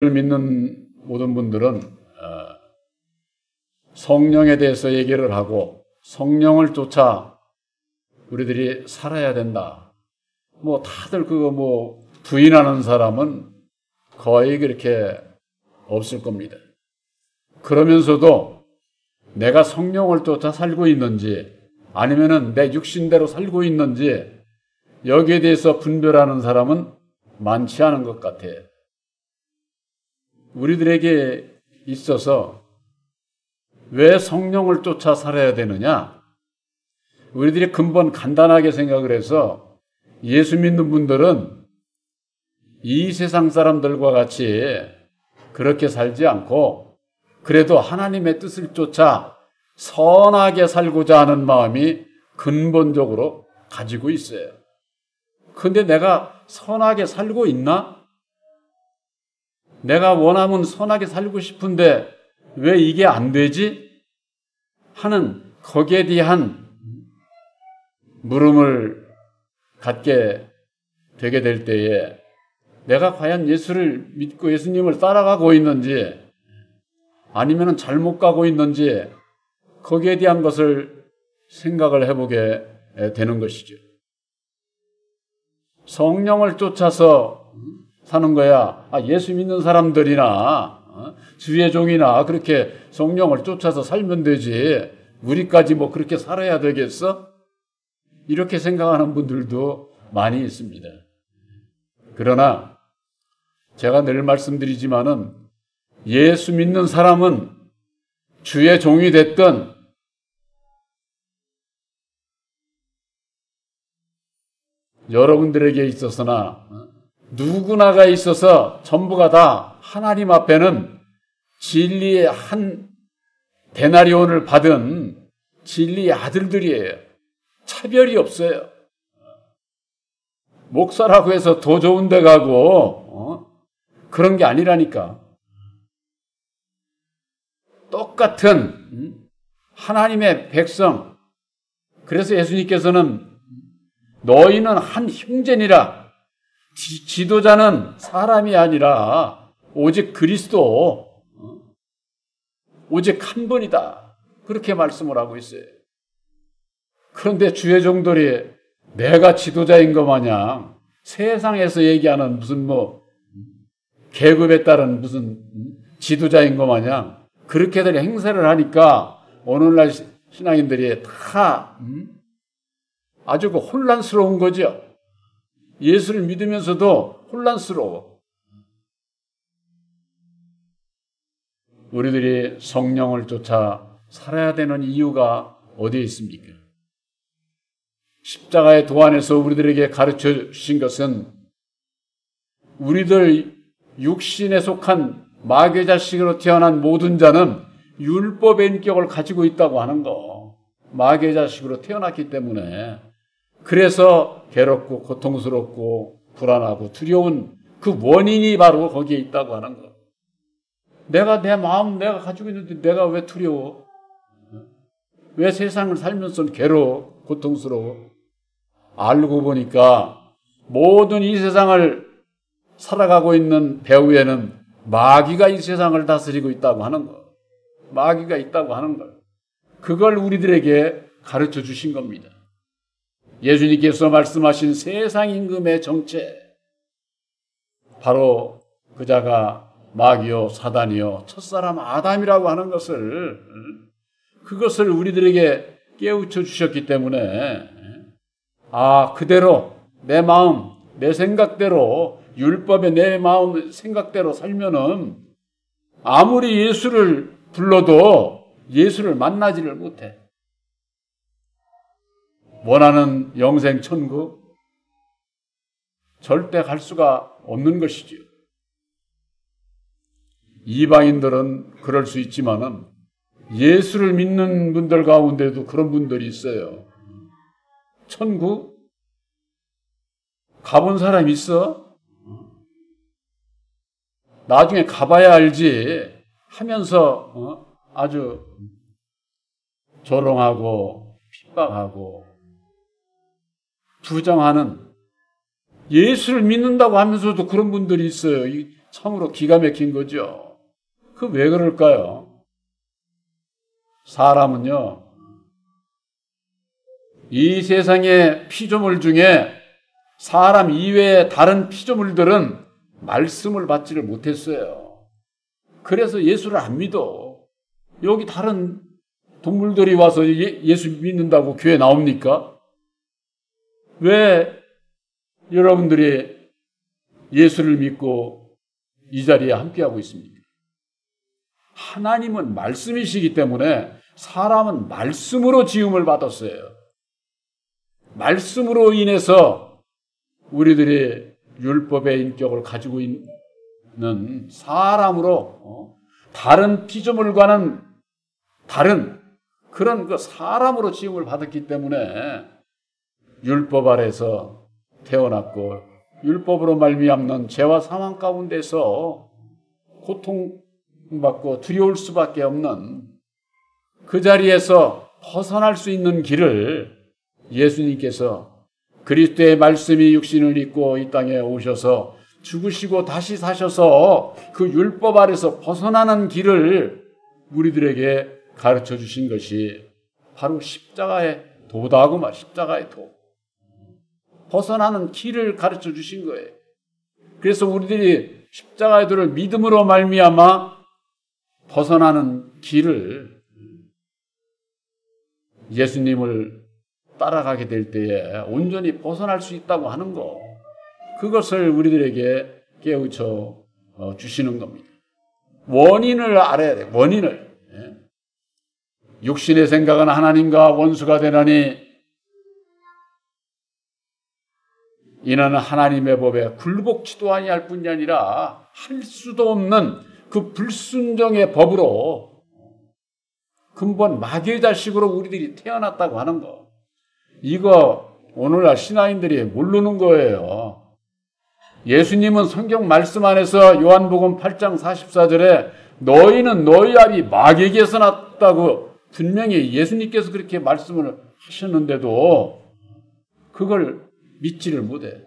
믿는 모든 분들은 성령에 대해서 얘기를 하고 성령을 쫓아 우리들이 살아야 된다. 다들 그거 부인하는 사람은 거의 그렇게 없을 겁니다. 그러면서도 내가 성령을 쫓아 살고 있는지 아니면은 내 육신대로 살고 있는지 여기에 대해서 분별하는 사람은 많지 않은 것 같아요. 우리들에게 있어서 왜 성령을 쫓아 살아야 되느냐? 우리들이 근본 간단하게 생각을 해서 예수 믿는 분들은 이 세상 사람들과 같이 그렇게 살지 않고 그래도 하나님의 뜻을 쫓아 선하게 살고자 하는 마음이 근본적으로 가지고 있어요. 근데 내가 선하게 살고 있나? 내가 원하면 선하게 살고 싶은데 왜 이게 안 되지? 하는 거기에 대한 물음을 갖게 되게 될 때에 내가 과연 예수를 믿고 예수님을 따라가고 있는지 아니면 잘못 가고 있는지 거기에 대한 것을 생각을 해보게 되는 것이죠. 성령을 쫓아서 사는 거야. 예수 믿는 사람들이나 주의 종이나 그렇게 성령을 쫓아서 살면 되지. 우리까지 그렇게 살아야 되겠어? 이렇게 생각하는 분들도 많이 있습니다. 그러나 제가 늘 말씀드리지만은 예수 믿는 사람은 주의 종이 됐든 여러분들에게 있어서나 누구나가 있어서 전부가 다 하나님 앞에는 진리의 한 데나리온을 받은 진리의 아들들이에요. 차별이 없어요. 목사라고 해서 더 좋은 데 가고 그런 게 아니라니까. 똑같은 하나님의 백성. 그래서 예수님께서는 너희는 한 형제니라. 지도자는 사람이 아니라 오직 그리스도, 오직 한 분이다. 그렇게 말씀을 하고 있어요. 그런데 주의 종들이 내가 지도자인 것 마냥 세상에서 얘기하는 무슨 계급에 따른 무슨 지도자인 것 마냥 그렇게들 행세를 하니까 오늘날 신앙인들이 다 아주 혼란스러운 거죠. 예수를 믿으면서도 혼란스러워. 우리들이 성령을 쫓아 살아야 되는 이유가 어디에 있습니까? 십자가의 도안에서 우리들에게 가르쳐 주신 것은 우리들 육신에 속한 마귀의 자식으로 태어난 모든 자는 율법의 인격을 가지고 있다고 하는 거. 마귀의 자식으로 태어났기 때문에 그래서 괴롭고 고통스럽고 불안하고 두려운 그 원인이 바로 거기에 있다고 하는 거. 내 마음 내가 가지고 있는데 내가 왜 두려워? 왜 세상을 살면서 괴로워? 고통스러워? 알고 보니까 모든 이 세상을 살아가고 있는 배후에는 마귀가 이 세상을 다스리고 있다고 하는 거. 마귀가 있다고 하는 걸. 그걸 우리들에게 가르쳐 주신 겁니다. 예수님께서 말씀하신 세상 임금의 정체. 바로 그자가 마귀요 사단이요 첫사람 아담이라고 하는 것을 그것을 우리들에게 깨우쳐 주셨기 때문에 그대로 내 마음 내 생각대로 율법의 내 마음 생각대로 살면은 아무리 예수를 불러도 예수를 만나지를 못해. 원하는 영생 천국 절대 갈 수가 없는 것이죠. 이방인들은 그럴 수 있지만은 예수를 믿는 분들 가운데도 그런 분들이 있어요. 천국 가본 사람 있어? 나중에 가봐야 알지 하면서 아주 조롱하고 핍박하고 부정하는 예수를 믿는다고 하면서도 그런 분들이 있어요. 참으로 기가 막힌 거죠. 그 왜 그럴까요? 사람은요, 이 세상의 피조물 중에 사람 이외의 다른 피조물들은 말씀을 받지를 못했어요. 그래서 예수를 안 믿어. 여기 다른 동물들이 와서 예수 믿는다고 교회 나옵니까? 왜 여러분들이 예수를 믿고 이 자리에 함께하고 있습니까? 하나님은 말씀이시기 때문에 사람은 말씀으로 지음을 받았어요. 말씀으로 인해서 우리들이 율법의 인격을 가지고 있는 사람으로 다른 피조물과는 다른 그런 그 사람으로 지음을 받았기 때문에 율법 아래서 태어났고 율법으로 말미암는 죄와 사망 가운데서 고통받고 두려울 수밖에 없는 그 자리에서 벗어날 수 있는 길을 예수님께서 그리스도의 말씀이 육신을 입고 이 땅에 오셔서 죽으시고 다시 사셔서 그 율법 아래서 벗어나는 길을 우리들에게 가르쳐 주신 것이 바로 십자가의 도다고 말, 십자가의 도. 벗어나는 길을 가르쳐 주신 거예요. 그래서 우리들이 십자가의 도를 믿음으로 말미암아 벗어나는 길을 예수님을 따라가게 될 때에 온전히 벗어날 수 있다고 하는 거. 그것을 우리들에게 깨우쳐 주시는 겁니다. 원인을 알아야 돼. 원인을. 육신의 생각은 하나님과 원수가 되나니 이는 하나님의 법에 굴복치도 아니할 뿐이 아니라 할 수도 없는 그 불순종의 법으로 근본 마귀의 자식으로 우리들이 태어났다고 하는 거. 이거 오늘날 신앙인들이 모르는 거예요. 예수님은 성경 말씀 안에서 요한복음 8장 44절에 너희는 너희 아비 마귀에게서 났다고 분명히 예수님께서 그렇게 말씀을 하셨는데도 그걸 믿지를 못해.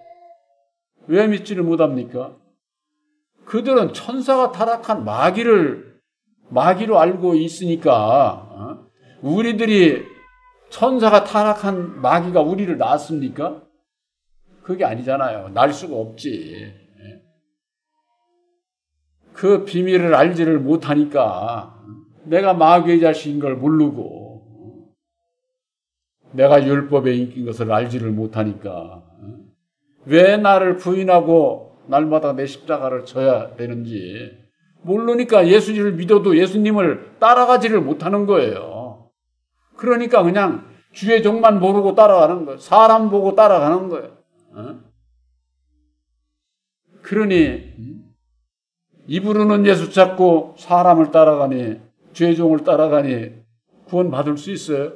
왜 믿지를 못합니까? 그들은 천사가 타락한 마귀로 알고 있으니까 우리들이 천사가 타락한 마귀가 우리를 낳았습니까? 그게 아니잖아요. 날 수가 없지. 그 비밀을 알지를 못하니까 내가 마귀의 자식인 걸 모르고 내가 율법에 인긴 것을 알지를 못하니까 왜 나를 부인하고 날마다 내 십자가를 져야 되는지 모르니까 예수님을 믿어도 예수님을 따라가지를 못하는 거예요. 그러니까 그냥 주의 종만 모르고 따라가는 거예요. 사람 보고 따라가는 거예요. 그러니 입으로는 예수 찾고 사람을 따라가니 주의 종을 따라가니 구원 받을 수 있어요?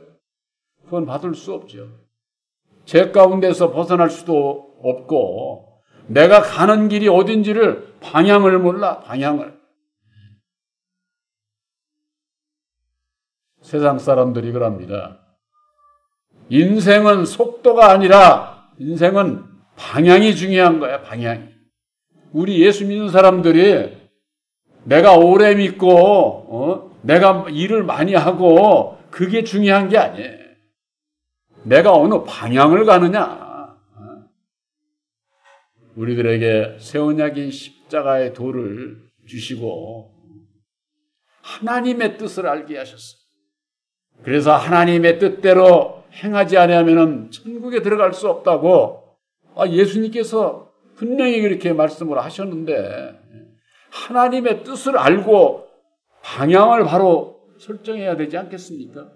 구원 받을 수 없죠. 죄 가운데서 벗어날 수도 없고 내가 가는 길이 어딘지를 방향을 몰라. 방향을. 세상 사람들이 그럽니다. 인생은 속도가 아니라 인생은 방향이 중요한 거야. 방향이. 우리 예수 믿는 사람들이 내가 오래 믿고 내가 일을 많이 하고 그게 중요한 게 아니에요. 내가 어느 방향을 가느냐. 우리들에게 새 언약인 십자가의 도를 주시고 하나님의 뜻을 알게 하셨어요. 그래서 하나님의 뜻대로 행하지 않으면 천국에 들어갈 수 없다고 예수님께서 분명히 그렇게 말씀을 하셨는데 하나님의 뜻을 알고 방향을 바로 설정해야 되지 않겠습니까?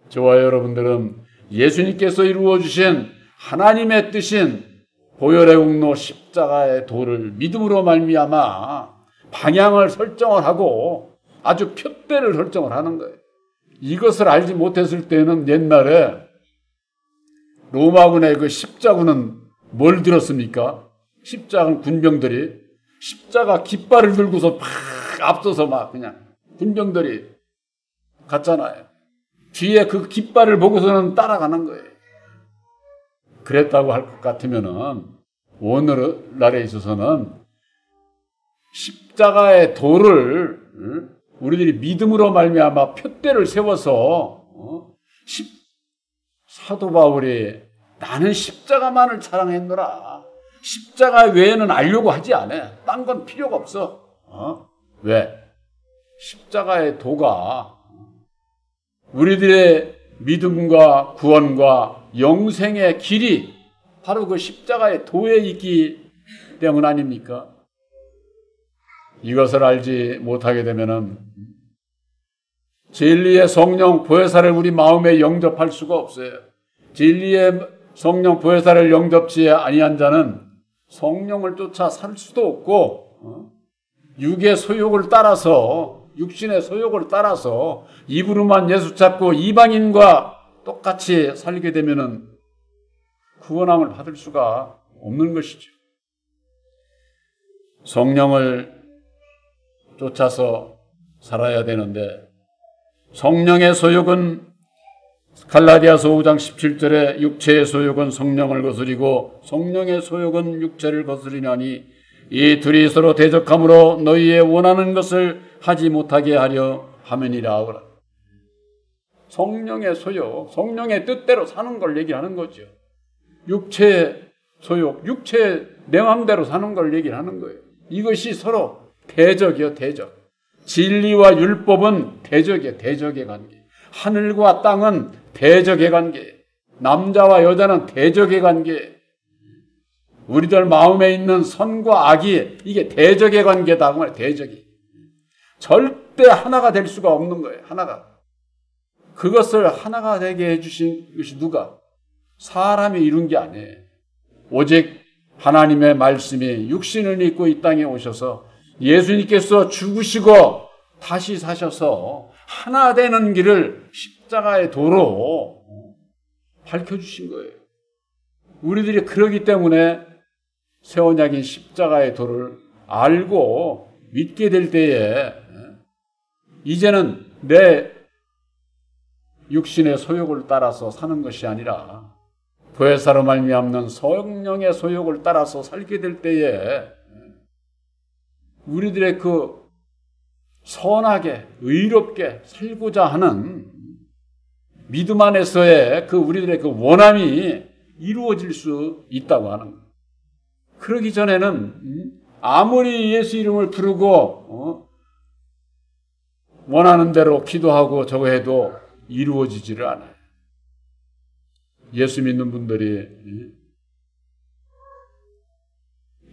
저와 여러분들은 예수님께서 이루어주신 하나님의 뜻인 보혈의 공로 십자가의 도를 믿음으로 말미암아 방향을 설정을 하고 아주 표대를 설정을 하는 거예요. 이것을 알지 못했을 때는 옛날에 로마군의 그 십자군은 뭘 들었습니까? 십자군 군병들이 십자가 깃발을 들고서 팍 앞서서 막 그냥 군병들이 갔잖아요. 뒤에 그 깃발을 보고서는 따라가는 거예요. 그랬다고 할 것 같으면은 오늘날에 있어서는 십자가의 도를 우리들이 믿음으로 말미암아 표대를 세워서 사도 바울이 나는 십자가만을 자랑했노라. 십자가 외에는 알려고 하지 않아. 딴 건 필요가 없어. 왜? 십자가의 도가 우리들의 믿음과 구원과 영생의 길이 바로 그 십자가의 도에 있기 때문 아닙니까? 이것을 알지 못하게 되면은 진리의 성령 보혜사를 우리 마음에 영접할 수가 없어요. 진리의 성령 보혜사를 영접지 아니한 자는 성령을 쫓아 살 수도 없고 육의 소욕을 따라서 육신의 소욕을 따라서 입으로만 예수 찾고 이방인과 똑같이 살게 되면은 구원함을 받을 수가 없는 것이죠. 성령을 쫓아서 살아야 되는데 성령의 소욕은 갈라디아서 5장 17절에 육체의 소욕은 성령을 거스리고 성령의 소욕은 육체를 거스리나니 이 둘이 서로 대적함으로 너희의 원하는 것을 하지 못하게 하려 함이니라. 성령의 소욕, 성령의 뜻대로 사는 걸 얘기하는 거죠. 육체의 소욕, 육체의 내 마음대로 사는 걸 얘기하는 거예요. 이것이 서로 대적이요, 대적. 진리와 율법은 대적이에요, 대적의 관계. 하늘과 땅은 대적의 관계. 남자와 여자는 대적의 관계. 우리들 마음에 있는 선과 악이 이게 대적의 관계다. 그 말이에요, 대적이. 절대 하나가 될 수가 없는 거예요, 하나가. 그것을 하나가 되게 해주신 것이 누가? 사람이 이룬 게 아니에요. 오직 하나님의 말씀이 육신을 입고 이 땅에 오셔서 예수님께서 죽으시고 다시 사셔서 하나 되는 길을 십자가의 도로 밝혀주신 거예요. 우리들이 그러기 때문에 새 언약인 십자가의 도를 알고 믿게 될 때에 이제는 내 육신의 소욕을 따라서 사는 것이 아니라 보혜사로 말미암는 성령의 소욕을 따라서 살게 될 때에 우리들의 그 선하게 의롭게 살고자 하는 믿음 안에서의 그 우리들의 그 원함이 이루어질 수 있다고 하는 거예요. 그러기 전에는 아무리 예수 이름을 부르고 원하는 대로 기도하고 저거 해도 이루어지지를 않아요. 예수 믿는 분들이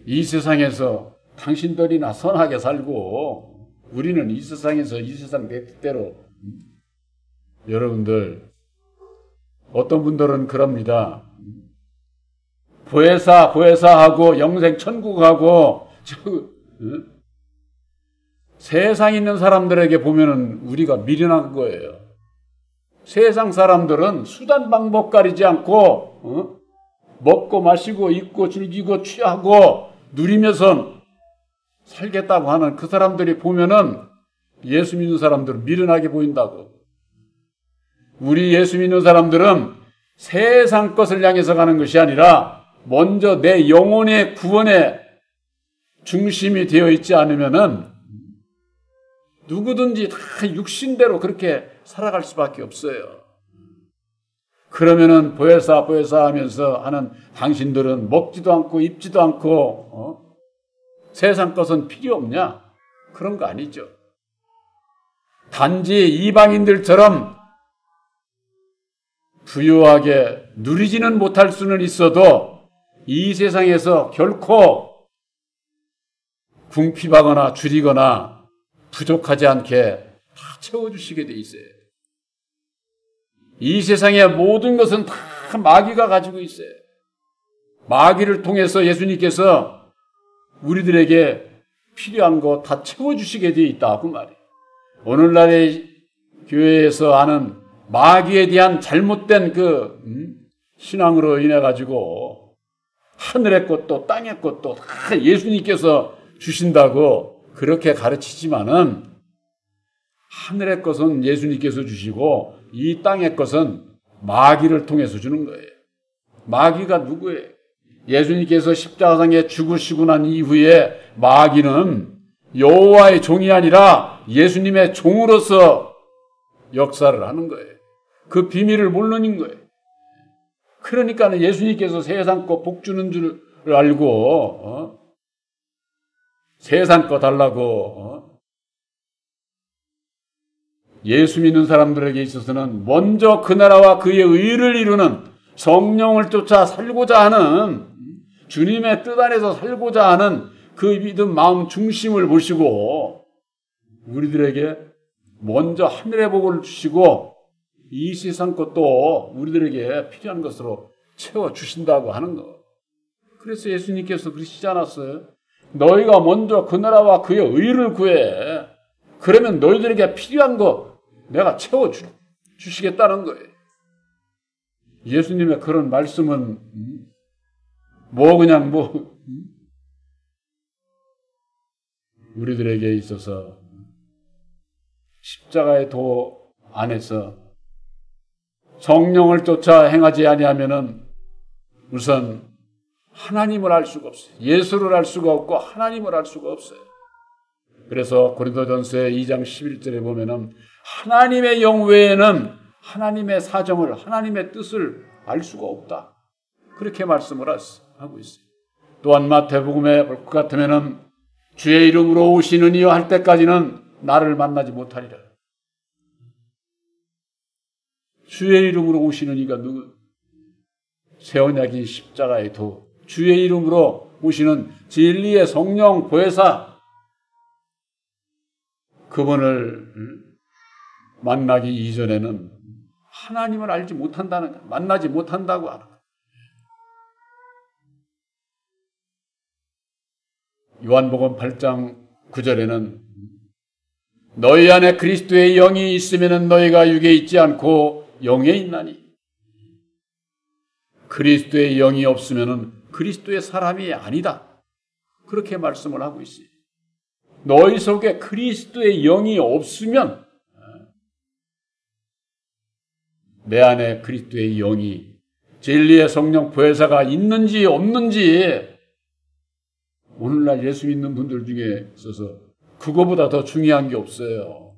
이 세상에서 당신들이나 선하게 살고 우리는 이 세상에서 이 세상 내 뜻대로 여러분들 어떤 분들은 그럽니다. 보혜사하고 영생 천국하고 세상 있는 사람들에게 보면은 우리가 미련한 거예요. 세상 사람들은 수단 방법 가리지 않고 먹고 마시고 입고 즐기고 취하고 누리면서 살겠다고 하는 그 사람들이 보면은 예수 믿는 사람들은 미련하게 보인다고. 우리 예수 믿는 사람들은 세상 것을 향해서 가는 것이 아니라 먼저 내 영혼의 구원에 중심이 되어 있지 않으면은 누구든지 다 육신대로 그렇게 살아갈 수밖에 없어요. 그러면은 보혜사 하면서 하는 당신들은 먹지도 않고 입지도 않고 세상 것은 필요 없냐? 그런 거 아니죠. 단지 이방인들처럼 부유하게 누리지는 못할 수는 있어도 이 세상에서 결코 궁핍하거나 줄이거나 부족하지 않게 다 채워주시게 돼 있어요. 이 세상의 모든 것은 다 마귀가 가지고 있어요. 마귀를 통해서 예수님께서 우리들에게 필요한 거 다 채워주시게 돼 있다. 그 말이에요. 오늘날의 교회에서 하는 마귀에 대한 잘못된 그 신앙으로 인해 가지고 하늘의 것도 땅의 것도 다 예수님께서 주신다고 그렇게 가르치지만은 하늘의 것은 예수님께서 주시고 이 땅의 것은 마귀를 통해서 주는 거예요. 마귀가 누구예요? 예수님께서 십자가상에 죽으시고 난 이후에 마귀는 여호와의 종이 아니라 예수님의 종으로서 역사를 하는 거예요. 그 비밀을 모르는 거예요. 그러니까 예수님께서 세상 거 복 주는 줄 알고 세상 거 달라고 예수 믿는 사람들에게 있어서는 먼저 그 나라와 그의 의를 이루는 성령을 쫓아 살고자 하는 주님의 뜻 안에서 살고자 하는 그 믿음 마음 중심을 보시고 우리들에게 먼저 하늘의 복을 주시고 이 세상 것도 우리들에게 필요한 것으로 채워주신다고 하는 거. 그래서 예수님께서 그러시지 않았어요? 너희가 먼저 그 나라와 그의 의를 구해. 그러면 너희들에게 필요한 거 내가 채워주시겠다는 거예요. 예수님의 그런 말씀은 우리들에게 있어서 십자가의 도 안에서 성령을 쫓아 행하지 아니하면은 우선 하나님을 알 수가 없어요. 예수를 알 수가 없고 하나님을 알 수가 없어요. 그래서 고린도전서 2장 11절에 보면은 하나님의 영 외에는 하나님의 사정을, 하나님의 뜻을 알 수가 없다. 그렇게 말씀을 하고 있어요. 또한 마태복음에 볼 것 같으면은 주의 이름으로 오시는 이여 할 때까지는 나를 만나지 못하리라. 주의 이름으로 오시는 이가 누구? 새 언약인 십자가의 도. 주의 이름으로 오시는 진리의 성령 보혜사. 그분을 만나기 이전에는 하나님을 알지 못한다는 거예요. 만나지 못한다고 하는 거예요. 요한복음 8장 9절에는 너희 안에 그리스도의 영이 있으면 너희가 육에 있지 않고 영에 있나니 그리스도의 영이 없으면 그리스도의 사람이 아니다. 그렇게 말씀을 하고 있어요. 너희 속에 그리스도의 영이 없으면 내 안에 그리스도의 영이 진리의 성령 보혜사가 있는지 없는지 오늘날 예수 믿는 분들 중에 있어서 그거보다 더 중요한 게 없어요.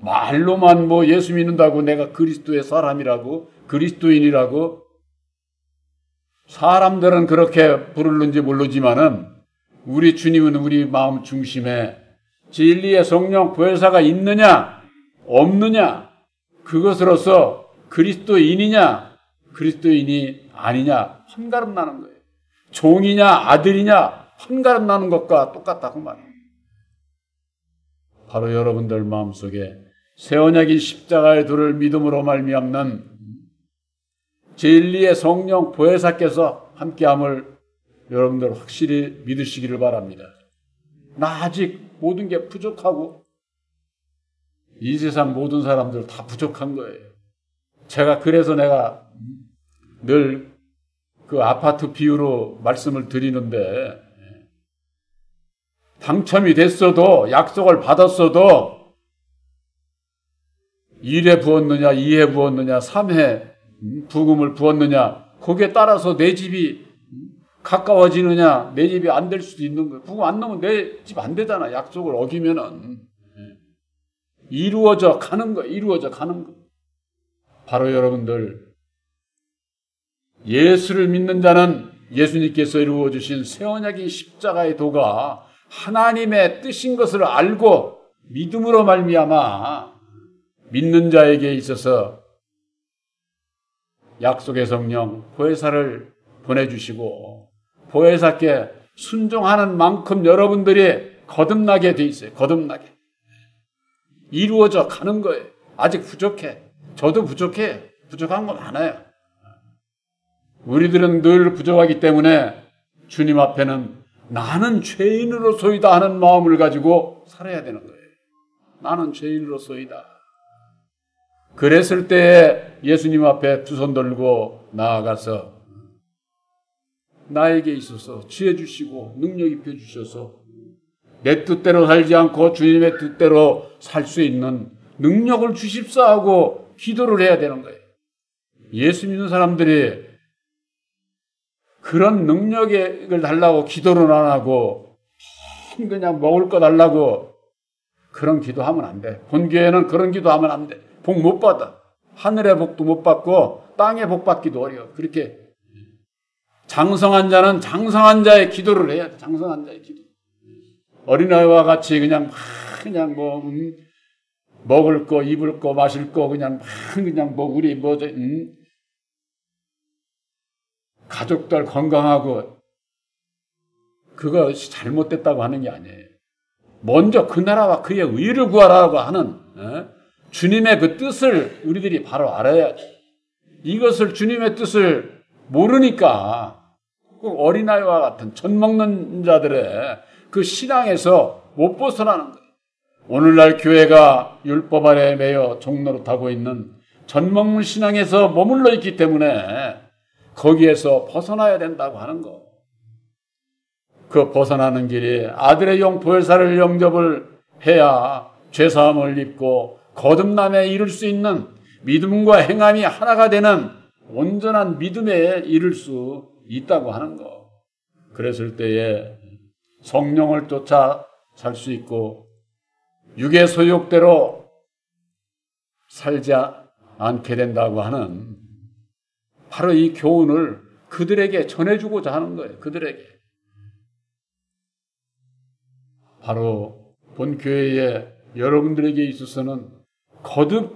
말로만 예수 믿는다고 내가 그리스도의 사람이라고 그리스도인이라고 사람들은 그렇게 부르는지 모르지만은 우리 주님은 우리 마음 중심에 진리의 성령 보혜사가 있느냐 없느냐 그것으로서 그리스도인이냐 그리스도인이 아니냐 판가름 나는 거예요. 종이냐 아들이냐 판가름 나는 것과 똑같다고 말해요. 바로 여러분들 마음속에 새 언약인 십자가의 도를 믿음으로 말미암는 진리의 성령 보혜사께서 함께함을 여러분들 확실히 믿으시기를 바랍니다. 나 아직 모든 게 부족하고 이 세상 모든 사람들 다 부족한 거예요. 그래서 내가 늘 그 아파트 비유로 말씀을 드리는데 당첨이 됐어도 약속을 받았어도 1회 부었느냐 2회 부었느냐 3회 부금을 부었느냐 거기에 따라서 내 집이 가까워지느냐 내 집이 안 될 수도 있는 거예요. 부금 안 넣으면 내 집 안 되잖아. 약속을 어기면은 이루어져 가는 거 이루어져 가는 거. 바로 여러분들 예수를 믿는 자는 예수님께서 이루어 주신 새 언약인 십자가의 도가 하나님의 뜻인 것을 알고 믿음으로 말미암아 믿는 자에게 있어서 약속의 성령 보혜사를 보내주시고 보혜사께 순종하는 만큼 여러분들이 거듭나게 돼 있어요. 거듭나게 이루어져 가는 거예요. 아직 부족해. 저도 부족해요. 부족한 거 많아요. 우리들은 늘 부족하기 때문에 주님 앞에는 나는 죄인으로소이다 하는 마음을 가지고 살아야 되는 거예요. 나는 죄인으로소이다. 그랬을 때에 예수님 앞에 두 손 들고 나아가서 나에게 있어서 지혜 주시고 능력 입혀 주셔서 내 뜻대로 살지 않고 주님의 뜻대로 살 수 있는 능력을 주십사 하고 기도를 해야 되는 거예요. 예수 믿는 사람들이 그런 능력을 달라고 기도를 안 하고 그냥 먹을 거 달라고 그런 기도하면 안 돼. 본교회는 그런 기도하면 안 돼. 복 못 받아. 하늘의 복도 못 받고 땅의 복 받기도 어려워. 그렇게 장성한 자는 장성한 자의 기도를 해야 돼. 장성한 자의 기도. 어린아이와 같이 그냥 뭐 먹을 거, 입을 거, 마실 거 그냥 뭐 우리 가족들 건강하고 그거 잘못됐다고 하는 게 아니에요. 먼저 그 나라와 그의 의를 구하라고 하는 주님의 그 뜻을 우리들이 바로 알아야지. 이것을 주님의 뜻을 모르니까 어린아이와 같은 젖 먹는 자들의 그 신앙에서 못 벗어나는 거예요. 오늘날 교회가 율법 아래 매여 종노릇하고 있는 젖 먹는 신앙에서 머물러 있기 때문에 거기에서 벗어나야 된다고 하는 거. 그 벗어나는 길이 아들의 영 보혜사를 영접을 해야 죄사함을 입고 거듭남에 이를 수 있는 믿음과 행함이 하나가 되는 온전한 믿음에 이를 수 있다고 하는 거. 그랬을 때에 성령을 쫓아 살 수 있고 육의 소욕대로 살지 않게 된다고 하는 바로 이 교훈을 그들에게 전해주고자 하는 거예요. 그들에게. 바로 본교회에 여러분들에게 있어서는 거듭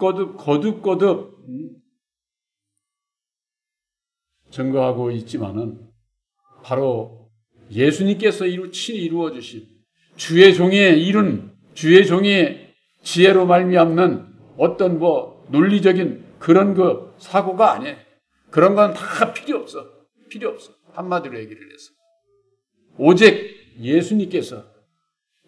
증거하고 있지만은 바로 예수님께서 친히 이루어 주신 주의 종의 지혜로 말미암는 어떤 논리적인 그런 그 사고가 아니에요. 그런 건 다 필요 없어. 한마디로 얘기를 해서 오직 예수님께서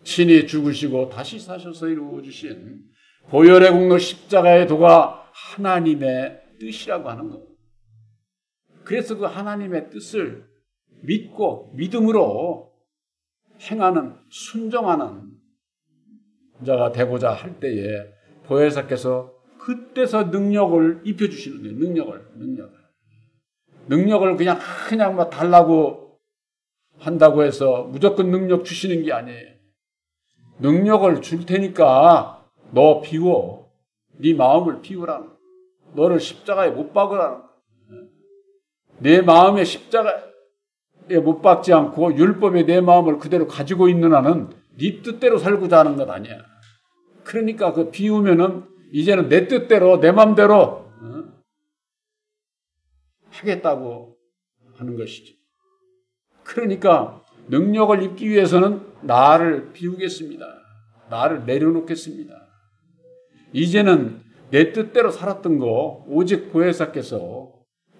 친히 죽으시고 다시 사셔서 이루어 주신 보혈의 공로 십자가의 도가 하나님의 뜻이라고 하는 것. 그래서 그 하나님의 뜻을 믿고 믿음으로 행하는 순종하는 자가 되고자 할 때에 보혜사께서 그때서 능력을 입혀주시는 거예요. 능력을 그냥 뭐 달라고 한다고 해서 무조건 능력 주시는 게 아니에요. 능력을 줄 테니까 너 비워. 네 마음을 비우라는 거예요. 너를 십자가에 못 박으라는 거예요. 내 마음에 십자가에 못 박지 않고 율법에 내 마음을 그대로 가지고 있는 한은 네 뜻대로 살고자 하는 것 아니야. 그러니까 그 비우면은 이제는 내 뜻대로 내 마음대로 하겠다고 하는 것이죠. 그러니까 능력을 입기 위해서는 나를 비우겠습니다. 나를 내려놓겠습니다. 이제는 내 뜻대로 살았던 거 오직 보혜사께서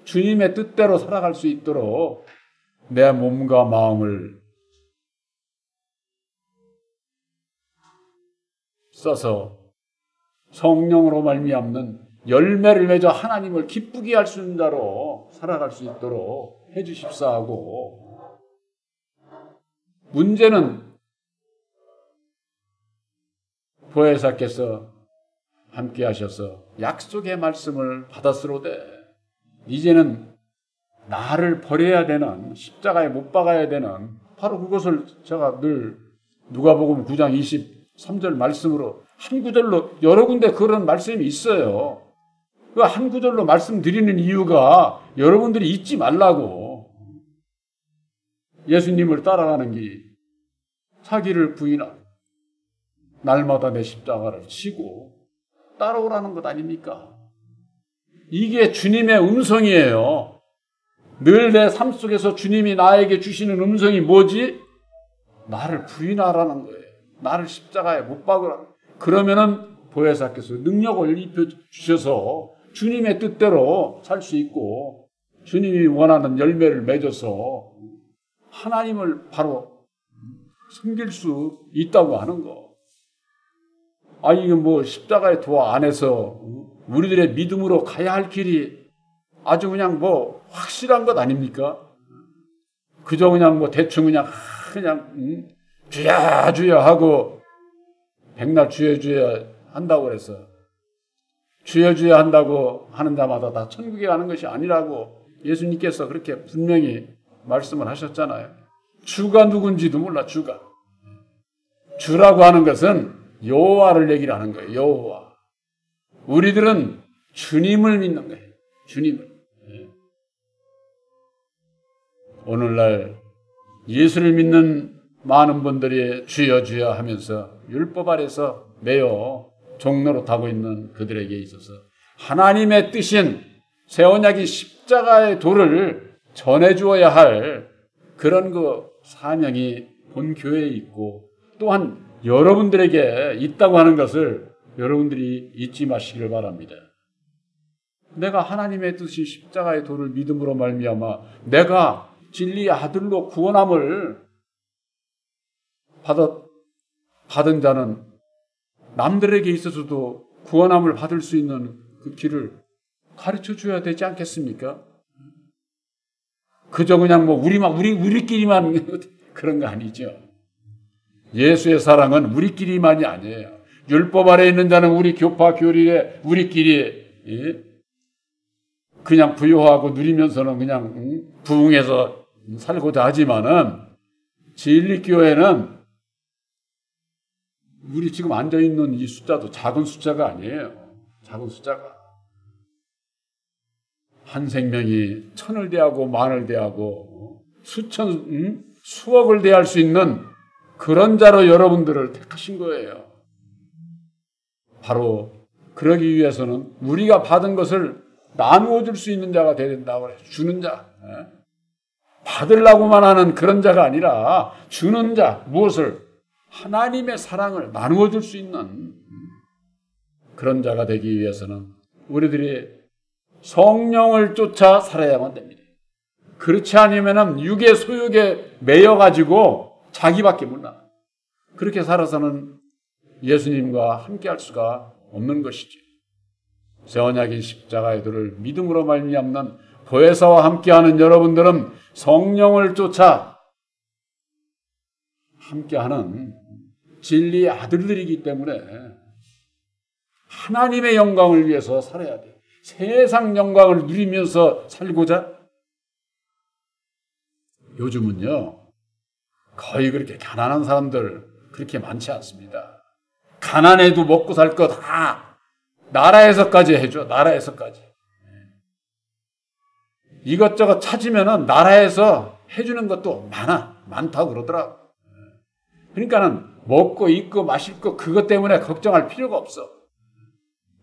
주님의 뜻대로 살아갈 수 있도록 내 몸과 마음을 써서 성령으로 말미암는 열매를 맺어 하나님을 기쁘게 할 수 있는 자로 살아갈 수 있도록 해주십사하고, 문제는 보혜사께서 함께 하셔서 약속의 말씀을 받았으로되 이제는 나를 버려야 되는, 십자가에 못 박아야 되는, 바로 그것을 제가 늘 누가복음 9장 23절 말씀으로 한 구절로 여러 군데 그런 말씀이 있어요. 그 한 구절로 말씀드리는 이유가 여러분들이 잊지 말라고. 예수님을 따라가는 길이 자기를 부인하고 날마다 내 십자가를 지고 따라오라는 것 아닙니까? 이게 주님의 음성이에요. 늘 내 삶 속에서 주님이 나에게 주시는 음성이 뭐지? 나를 부인하라는 거예요. 나를 십자가에 못 박으라는 거예요. 그러면은 보혜사께서 능력을 입혀주셔서 주님의 뜻대로 살 수 있고 주님이 원하는 열매를 맺어서 하나님을 바로 섬길 수 있다고 하는 거. 이게 십자가의 도 안에서 우리들의 믿음으로 가야 할 길이 아주 그냥 확실한 것 아닙니까? 그저 그냥 대충 그냥 주야 주야 하고 백날 주여 주여 한다고 그래서 주여 주여 한다고 하는 자마다 다 천국에 가는 것이 아니라고 예수님께서 그렇게 분명히 말씀을 하셨잖아요. 주가 누군지도 몰라. 주가 주라고 하는 것은 여호와를 얘기를 하는 거예요. 여호와. 우리들은 주님을 믿는 거예요. 주님을. 오늘날 예수를 믿는 많은 분들이 주여 주여 하면서 율법 아래서 매여 종로로 타고 있는 그들에게 있어서 하나님의 뜻인 새 언약이 십자가의 도를 전해주어야 할 그런 그 사명이 본 교회에 있고 또한 여러분들에게 있다고 하는 것을 여러분들이 잊지 마시기를 바랍니다. 내가 하나님의 뜻인 십자가의 도를 믿음으로 말미암아 내가 진리의 아들로 구원함을 받은 자는 남들에게 있어서도 구원함을 받을 수 있는 그 길을 가르쳐 줘야 되지 않겠습니까? 그저 그냥 우리끼리만 그런 거 아니죠. 예수의 사랑은 우리끼리만이 아니에요. 율법 아래 있는 자는 우리 교파 교리에 우리끼리 그냥 부요하고 누리면서는 그냥 부흥해서 살고자 하지만은 진리교회는 우리 지금 앉아있는 이 숫자도 작은 숫자가 아니에요. 작은 숫자가. 한 생명이 천을 대하고 만을 대하고 수억을 대할 수 있는 그런 자로 여러분들을 택하신 거예요. 바로 그러기 위해서는 우리가 받은 것을 나누어 줄 수 있는 자가 되야 된다고 그래요. 주는 자. 받으려고만 하는 그런 자가 아니라 주는 자. 무엇을? 하나님의 사랑을 나누어 줄 수 있는 그런 자가 되기 위해서는 우리들이 성령을 쫓아 살아야만 됩니다. 그렇지 않으면 육의 소욕에 매여가지고 자기밖에 몰라. 그렇게 살아서는 예수님과 함께할 수가 없는 것이지. 새 언약인 십자가의 도를 믿음으로 말미암는 보혜사와 함께하는 여러분들은 성령을 쫓아 함께하는 진리의 아들들이기 때문에 하나님의 영광을 위해서 살아야 돼. 세상 영광을 누리면서 살고자. 요즘은요 거의 그렇게 가난한 사람들 그렇게 많지 않습니다. 가난해도 먹고 살 거 다 나라에서까지 해줘. 나라에서까지. 이것저것 찾으면은 나라에서 해주는 것도 많다고 그러더라고. 그러니까는 먹고 입고 마실 거 그것 때문에 걱정할 필요가 없어.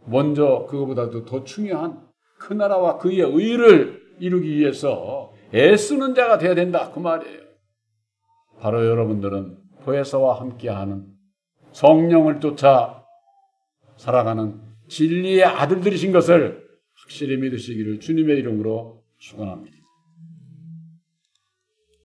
먼저 그거보다도 더 중요한 그 나라와 그의 의를 이루기 위해서 애쓰는 자가 되어야 된다 그 말이에요. 바로 여러분들은 보혜사와 함께하는 성령을 쫓아 살아가는 진리의 아들들이신 것을 확실히 믿으시기를 주님의 이름으로 축원합니다.